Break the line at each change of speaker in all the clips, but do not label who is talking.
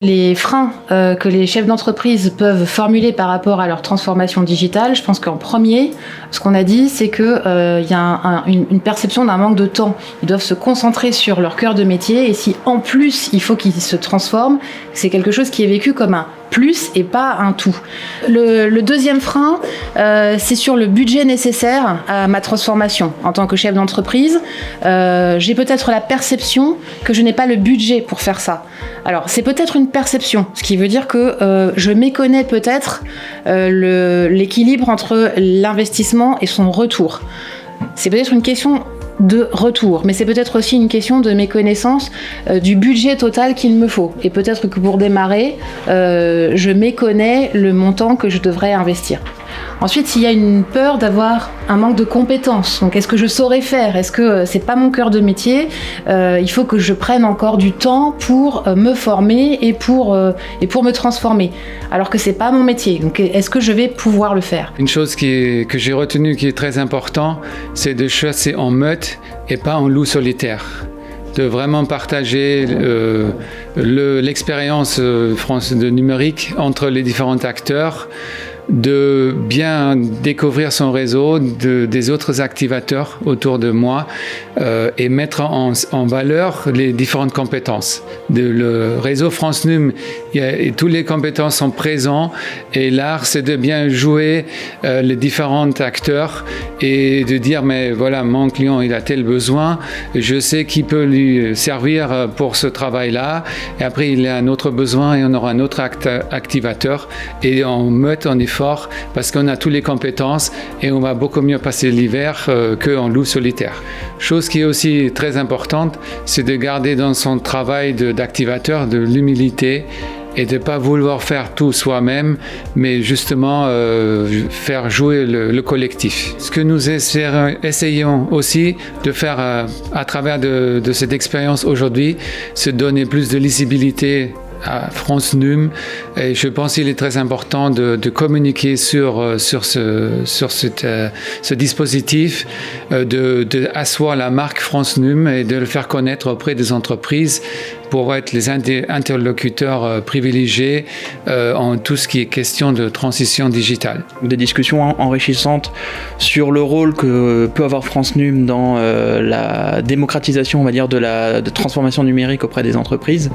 Les freins que les chefs d'entreprise peuvent formuler par rapport à leur transformation digitale, je pense qu'en premier, ce qu'on a dit, c'est qu'il y a une perception d'un manque de temps. Ils doivent se concentrer sur leur cœur de métier et si en plus il faut qu'ils se transforment, c'est quelque chose qui est vécu comme un plus et pas un tout. Le deuxième frein, c'est sur le budget nécessaire à ma transformation. En tant que chef d'entreprise, j'ai peut-être la perception que je n'ai pas le budget pour faire ça. Alors, c'est peut-être une perception, ce qui veut dire que je méconnais peut-être l'équilibre entre l'investissement et son retour. C'est peut-être une question de retour, mais c'est peut-être aussi une question de méconnaissance du budget total qu'il me faut. Et peut-être que pour démarrer, je méconnais le montant que je devrais investir. Ensuite, s'il y a une peur d'avoir un manque de compétences, donc est-ce que je saurais faire ? Est-ce que c'est pas mon cœur de métier ? Il faut que je prenne encore du temps pour me former et pour me transformer, alors que c'est pas mon métier. Donc est-ce que je vais pouvoir le faire ?
Une chose que j'ai retenue qui est très importante, c'est de chasser en meute et pas en loup solitaire. De vraiment partager l'expérience de numérique entre les différents acteurs, de bien découvrir son réseau, des autres activateurs autour de moi et mettre en valeur les différentes compétences. Le réseau France Num, toutes les compétences sont présentes et l'art, c'est de bien jouer les différents acteurs et de dire, mais voilà, mon client, il a tel besoin, je sais qui peut lui servir pour ce travail-là, et après, il a un autre besoin et on aura un autre activateur et on meute, on est fort parce qu'on a toutes les compétences et on va beaucoup mieux passer l'hiver qu'en loup solitaire. Chose qui est aussi très importante, c'est de garder dans son travail d'activateur de l'humilité et de ne pas vouloir faire tout soi-même, mais justement faire jouer le collectif. Ce que nous essayons aussi de faire à travers de cette expérience aujourd'hui, c'est donner plus de lisibilité à France Num, et je pense qu'il est très important de communiquer sur ce dispositif, d'asseoir la marque France Num et de le faire connaître auprès des entreprises pour être les interlocuteurs privilégiés en tout ce qui est question de transition digitale.
Des discussions enrichissantes sur le rôle que peut avoir France Num dans la démocratisation, on va dire, de transformation numérique auprès des entreprises.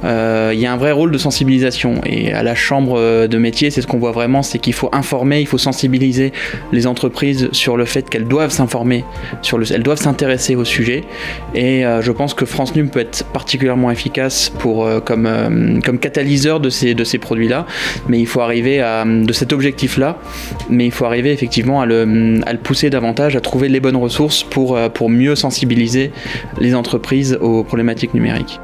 Il y a un vrai rôle de sensibilisation et à la chambre de métier, c'est ce qu'on voit vraiment, c'est qu'il faut informer, il faut sensibiliser les entreprises sur le fait qu'elles doivent s'informer, elles doivent s'intéresser au sujet et je pense que France Num peut être particulièrement efficace comme catalyseur de ces produits-là, mais il faut arriver de cet objectif-là, mais il faut arriver effectivement à le pousser davantage, à trouver les bonnes ressources pour mieux sensibiliser les entreprises aux problématiques numériques.